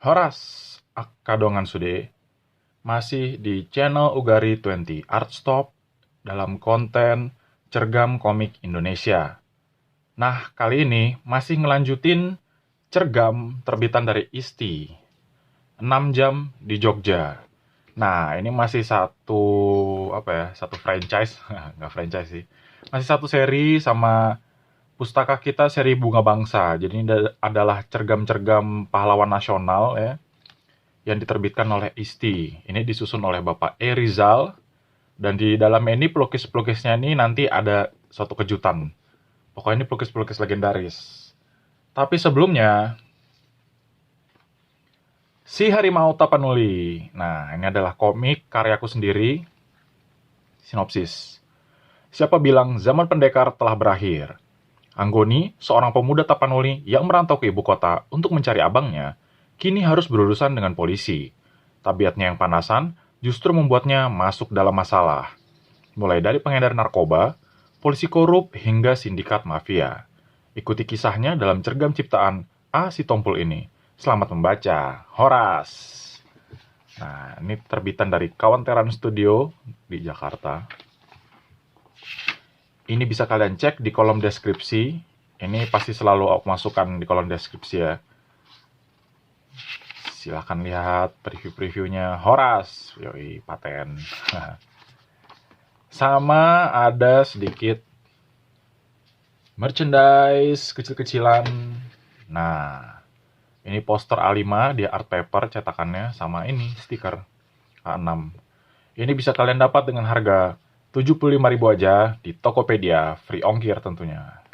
Horas, Kadongan Sude, masih di channel Ugari 20 Artstop dalam konten Cergam Komik Indonesia. Nah, kali ini masih ngelanjutin Cergam terbitan dari ISTI, 6 jam di Jogja. Nah, ini masih satu franchise, nggak franchise sih. Masih satu seri sama pustaka kita seri Bunga Bangsa. Jadi ini adalah cergam-cergam pahlawan nasional ya, yang diterbitkan oleh ISTI. Ini disusun oleh Bapak E. Rizal, dan di dalam ini pelukis-pelukisnya ini nanti ada suatu kejutan. Pokoknya ini pelukis-pelukis legendaris. Tapi sebelumnya, Si Harimau Tapanuli. Nah, ini adalah komik karyaku sendiri. Sinopsis. Siapa bilang zaman pendekar telah berakhir? Anggoni, seorang pemuda Tapanuli yang merantau ke ibu kota untuk mencari abangnya, kini harus berurusan dengan polisi. Tabiatnya yang panasan justru membuatnya masuk dalam masalah. Mulai dari pengedar narkoba, polisi korup, hingga sindikat mafia. Ikuti kisahnya dalam cergam ciptaan A. Sitompul ini. Selamat membaca. Horas. Nah, ini terbitan dari Kawan Teran Studio di Jakarta. Ini bisa kalian cek di kolom deskripsi. Ini pasti selalu aku masukkan di kolom deskripsi ya. Silahkan lihat preview-previewnya. Horas. Yoi, paten. Sama ada sedikit merchandise kecil-kecilan. Nah, ini poster A5 di art paper cetakannya, sama ini stiker A6. Ini bisa kalian dapat dengan harga 75.000 aja di Tokopedia, free ongkir tentunya.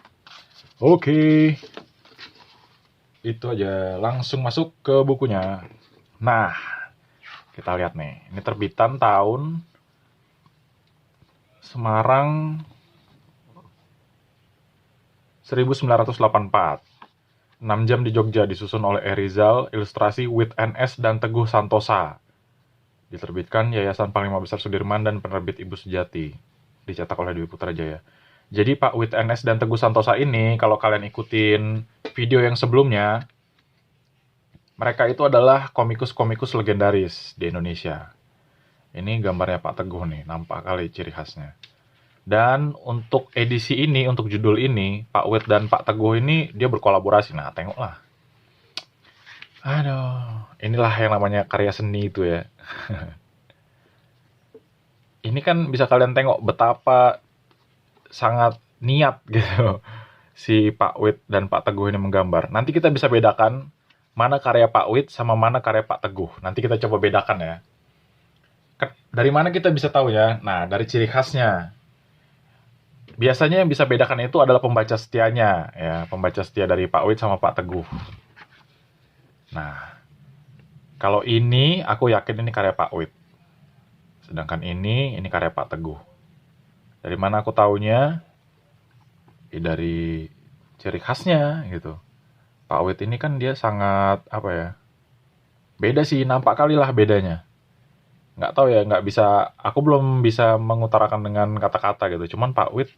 Oke. Itu aja, langsung masuk ke bukunya. Nah, kita lihat nih. Ini terbitan tahun Semarang 1984. 6 jam di Jogja, disusun oleh E. Rizal, ilustrasi With NS dan Teguh Santosa. Diterbitkan Yayasan Panglima Besar Sudirman dan penerbit Ibu Sejati. Dicetak oleh Dwi Putrajaya. Jadi Pak With NS dan Teguh Santosa ini, kalau kalian ikutin video yang sebelumnya, mereka itu adalah komikus-komikus legendaris di Indonesia. Ini gambarnya Pak Teguh nih, nampak kali ciri khasnya. Dan untuk edisi ini, untuk judul ini, Pak Wit dan Pak Teguh ini dia berkolaborasi. Nah, tengoklah. Aduh, inilah yang namanya karya seni itu ya. Ini kan bisa kalian tengok betapa sangat niat gitu si Pak Wit dan Pak Teguh ini menggambar. Nanti kita bisa bedakan mana karya Pak Wit sama mana karya Pak Teguh. Nanti kita coba bedakan ya. Dari mana kita bisa tahu ya? Nah, dari ciri khasnya. Biasanya yang bisa bedakan itu adalah pembaca setianya, ya, pembaca setia dari Pak Wit sama Pak Teguh. Nah, kalau ini aku yakin ini karya Pak Wit. Sedangkan ini karya Pak Teguh. Dari mana aku taunya? Ya, dari ciri khasnya gitu. Pak Wit ini kan dia sangat apa ya? Beda sih, nampak kali lah bedanya. Nggak tahu ya, nggak bisa, aku belum bisa mengutarakan dengan kata-kata gitu. Cuman Pak Wit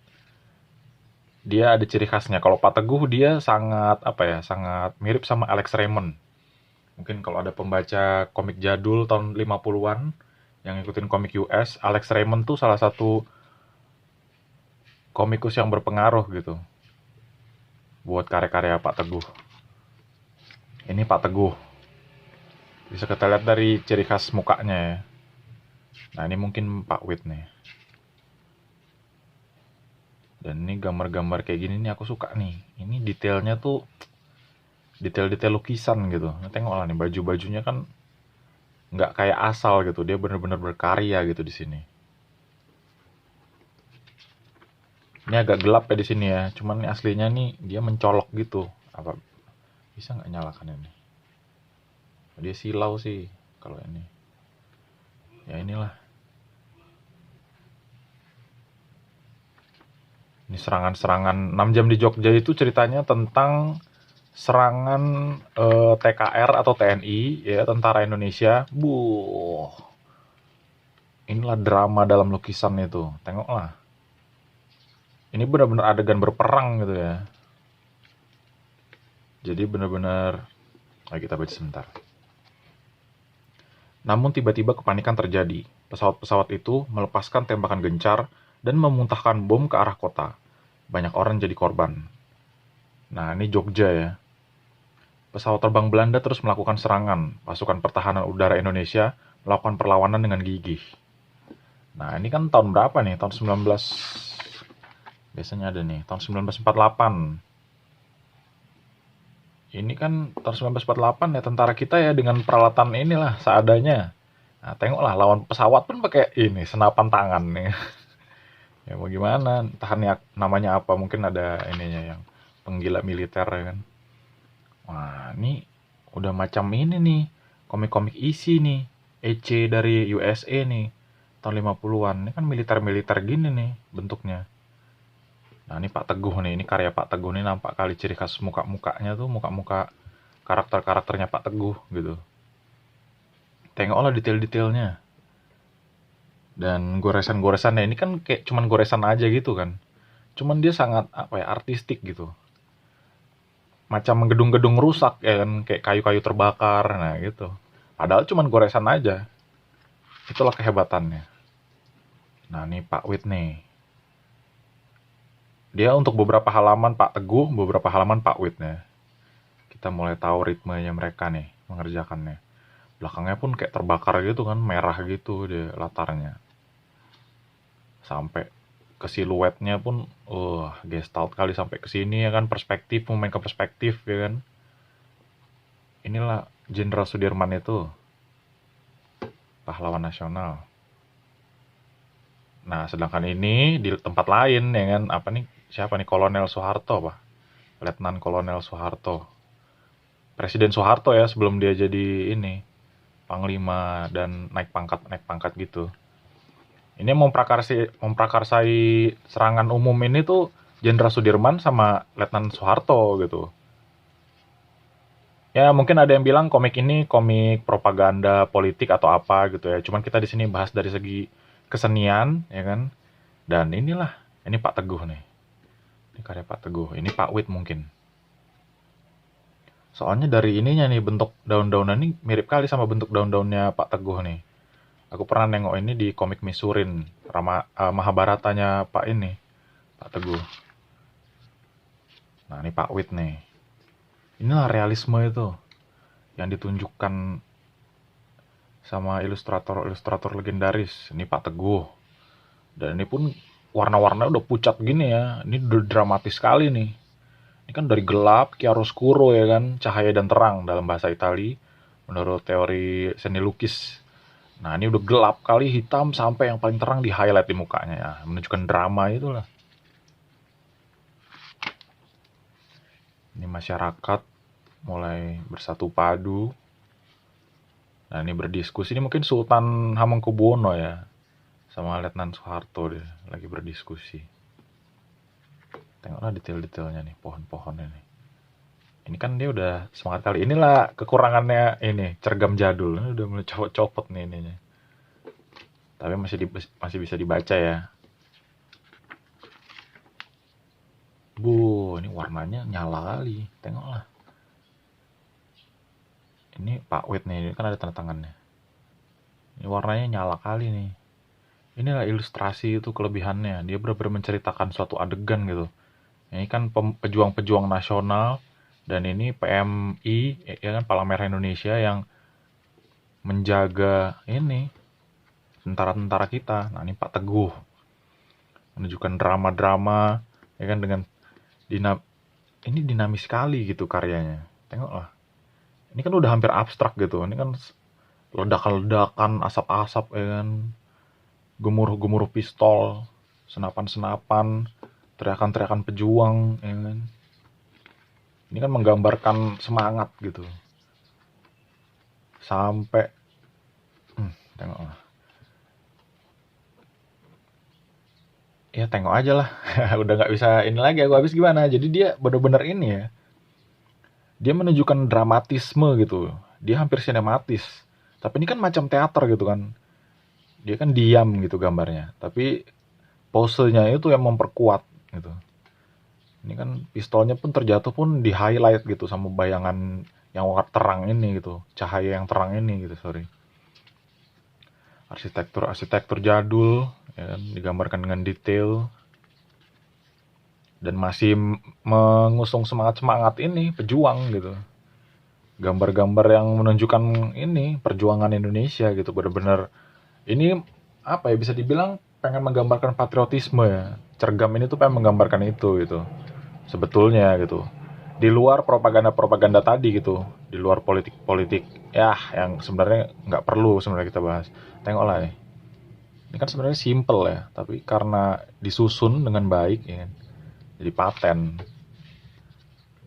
dia ada ciri khasnya. Kalau Pak Teguh dia sangat apa ya, sangat mirip sama Alex Raymond. Mungkin kalau ada pembaca komik jadul tahun 50-an yang ngikutin komik US, Alex Raymond tuh salah satu komikus yang berpengaruh gitu buat karya-karya Pak Teguh. Ini Pak Teguh. Bisa kita lihat dari ciri khas mukanya ya. Nah, ini mungkin Pak Wit nih. Dan ini gambar-gambar kayak gini nih aku suka nih. Ini detailnya tuh detail-detail lukisan gitu. Nah, tengoklah nih baju-bajunya kan nggak kayak asal gitu. Dia bener-bener berkarya gitu di sini. Ini agak gelap ya di sini ya. Cuman ini aslinya nih dia mencolok gitu. Apa bisa nggak nyalakan ini? Dia silau sih kalau ini. Ya inilah. Ini serangan-serangan 6 jam di Jogja itu ceritanya tentang serangan TKR atau TNI ya, tentara Indonesia. Inilah drama dalam lukisan itu. Tengoklah. Ini benar-benar adegan berperang gitu ya. Jadi benar-benar, kita baca sebentar. Namun tiba-tiba kepanikan terjadi. Pesawat-pesawat itu melepaskan tembakan gencar dan memuntahkan bom ke arah kota. Banyak orang jadi korban. Nah, ini Jogja ya. Pesawat terbang Belanda terus melakukan serangan. Pasukan pertahanan udara Indonesia melakukan perlawanan dengan gigih. Nah, ini kan tahun berapa nih? Tahun 19... Biasanya ada nih, tahun 1948. Ini kan tahun 1948 ya, tentara kita ya dengan peralatan inilah seadanya. Nah, tengoklah lawan pesawat pun pakai ini senapan tangan nih. Ya mau gimana? Tahannya namanya apa? Mungkin ada ininya yang penggila militer ya kan. Wah, ini udah macam ini nih. Komik-komik isi nih. EC dari USA nih. Tahun 50-an. Ini kan militer-militer gini nih bentuknya. Nah, ini Pak Teguh nih. Ini karya Pak Teguh nih, nampak kali ciri khas muka-mukanya tuh, muka-muka karakter-karakternya Pak Teguh gitu. Tengoklah detail-detailnya. Dan goresan-goresannya ini kan kayak cuman goresan aja gitu kan. Cuman dia sangat apa ya, artistik gitu. Macam gedung-gedung rusak ya kan, kayak kayu-kayu terbakar, nah gitu. Padahal cuman goresan aja. Itulah kehebatannya. Nah, ini Pak Wit nih. Dia untuk beberapa halaman Pak Teguh, beberapa halaman Pak Witnya. Kita mulai tahu ritmenya mereka nih, mengerjakannya. Belakangnya pun kayak terbakar gitu kan, merah gitu dia latarnya. Sampai ke siluetnya pun, gestalt kali sampai ke sini ya kan, perspektif, main ke perspektif ya kan. Inilah Jenderal Sudirman itu, pahlawan nasional. Nah, sedangkan ini di tempat lain ya kan, apa nih, siapa nih, Kolonel Soeharto, Pak? Letnan Kolonel Soeharto. Presiden Soeharto ya, sebelum dia jadi ini, panglima dan naik pangkat gitu. Ini memprakarsai serangan umum ini tuh Jenderal Sudirman sama Letnan Soeharto gitu. Ya mungkin ada yang bilang komik ini komik propaganda politik atau apa gitu ya. Cuman kita di sini bahas dari segi kesenian ya kan. Dan inilah, ini Pak Teguh nih. Ini karya Pak Teguh. Ini Pak Wit mungkin. Soalnya dari ininya nih, bentuk daun-daunan ini mirip kali sama bentuk daun-daunnya Pak Teguh nih. Aku pernah nengok ini di komik Misurin, Mahabharatanya Pak ini, Pak Teguh. Nah, ini Pak Wit nih. Inilah realisme itu yang ditunjukkan sama ilustrator-ilustrator legendaris. Ini Pak Teguh. Dan ini pun warna-warnanya udah pucat gini ya. Ini dramatis sekali nih. Ini kan dari gelap, chiaroscuro ya kan, cahaya dan terang dalam bahasa Itali, menurut teori seni lukis. Nah, ini udah gelap kali, hitam, sampai yang paling terang di highlight di mukanya ya, menunjukkan drama itulah. Ini masyarakat mulai bersatu padu. Nah, ini berdiskusi. Ini mungkin Sultan Hamengkubuwono ya, sama Letnan Soeharto deh, lagi berdiskusi. Tengoklah detail-detailnya nih, pohon-pohonnya nih. Ini kan dia udah semangat kali. Inilah kekurangannya ini, cergam jadul. Ini udah mulai copot-copot nih ininya. Tapi masih bisa dibaca ya. Bu, ini warnanya nyala kali. Tengoklah. Ini Pak Wit nih, ini kan ada tanda tangannya. Ini warnanya nyala kali nih. Inilah ilustrasi itu kelebihannya. Dia benar-benar menceritakan suatu adegan gitu. Ini kan pejuang-pejuang nasional, dan ini PMI, ya kan, Palang Merah Indonesia yang menjaga ini tentara-tentara kita. Nah, ini Pak Teguh menunjukkan drama-drama ya kan, dengan ini dinamis sekali gitu karyanya. Tengoklah. Ini kan udah hampir abstrak gitu. Ini kan ledakan-ledakan, asap-asap ya kan. Gemuruh-gemuruh pistol, senapan-senapan, teriakan-teriakan pejuang ya kan. Ini kan menggambarkan semangat gitu. Sampai tengoklah. Ya tengok aja lah. Udah nggak bisa ini lagi, aku habis gimana. Jadi dia bener-bener ini ya. Dia menunjukkan dramatisme gitu. Dia hampir sinematis. Tapi ini kan macam teater gitu kan. Dia kan diam gitu gambarnya. Tapi posenya itu yang memperkuat gitu. Ini kan pistolnya pun terjatuh pun di highlight gitu sama bayangan yang terang ini gitu. Cahaya yang terang ini gitu, sorry. arsitektur jadul, ya kan, digambarkan dengan detail dan masih mengusung semangat ini pejuang gitu. Gambar-gambar yang menunjukkan ini perjuangan Indonesia gitu, benar-benar ini apa ya, bisa dibilang pengen menggambarkan patriotisme ya. Cergam ini tuh pengen menggambarkan itu gitu. Sebetulnya gitu. Di luar propaganda-propaganda tadi gitu, di luar politik-politik ya yang sebenarnya nggak perlu sebenarnya kita bahas. Tengoklah nih. Ini kan sebenarnya simple ya, tapi karena disusun dengan baik ya kan, jadi paten.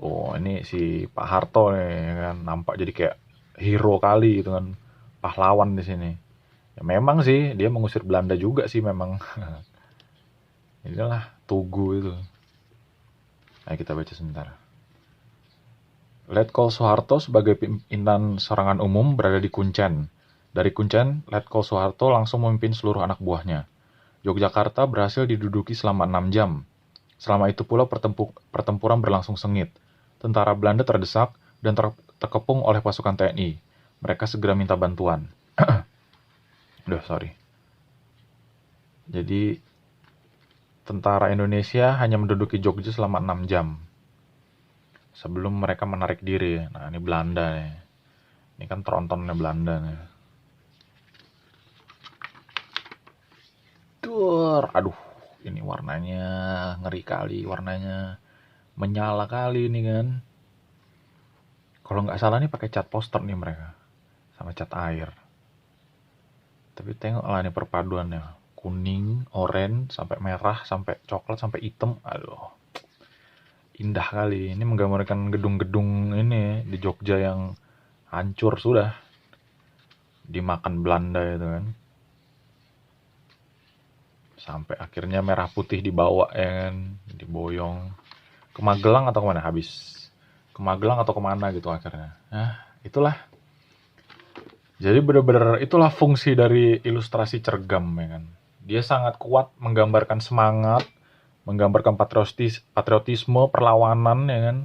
Oh, ini si Pak Harto nih ya kan nampak jadi kayak hero kali gitu kan, pahlawan di sini. Ya memang sih dia mengusir Belanda juga sih memang. Inilah Tugu itu. Ayo kita baca sebentar. Letkol Soeharto sebagai pimpinan serangan umum berada di Kuncen. Dari Kuncen, Letkol Soeharto langsung memimpin seluruh anak buahnya. Yogyakarta berhasil diduduki selama 6 jam. Selama itu pula pertempuran berlangsung sengit. Tentara Belanda terdesak dan terkepung oleh pasukan TNI. Mereka segera minta bantuan. Duh, sorry. Jadi, tentara Indonesia hanya menduduki Jogja selama 6 jam. Sebelum mereka menarik diri. Nah, ini Belanda nih. Ini kan trontonnya Belanda nih. Aduh, ini warnanya ngeri kali, warnanya menyala kali ini kan. Kalau nggak salah nih pakai cat poster nih mereka, sama cat air. Tapi tengoklah nih perpaduannya, kuning, oranye, sampai merah, sampai coklat, sampai hitam. Aduh, indah kali. Ini menggambarkan gedung-gedung ini di Jogja yang hancur sudah dimakan Belanda itu kan. Sampai akhirnya merah putih dibawa ya kan, diboyong ke Magelang atau kemana, habis ke Magelang atau kemana gitu akhirnya. Nah, itulah. Jadi benar-benar itulah fungsi dari ilustrasi cergam ya kan. Dia sangat kuat menggambarkan semangat, menggambarkan patriotisme, perlawanan ya kan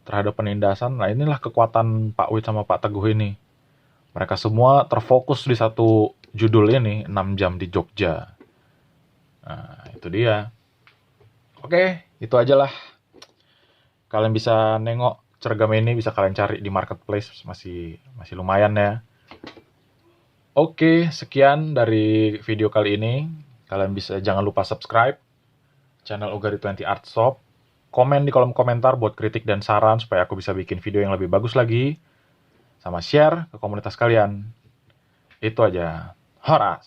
terhadap penindasan. Nah, inilah kekuatan Pak Wid sama Pak Teguh ini. Mereka semua terfokus di satu judul ini, 6 jam di Jogja. Nah, itu dia. Oke, itu aja lah. Kalian bisa nengok cergam ini, bisa kalian cari di marketplace, masih lumayan ya. Oke, sekian dari video kali ini. Kalian jangan lupa subscribe channel Ugari20 Art Shop. Komen di kolom komentar buat kritik dan saran supaya aku bisa bikin video yang lebih bagus lagi. Sama share ke komunitas kalian. Itu aja. Horas!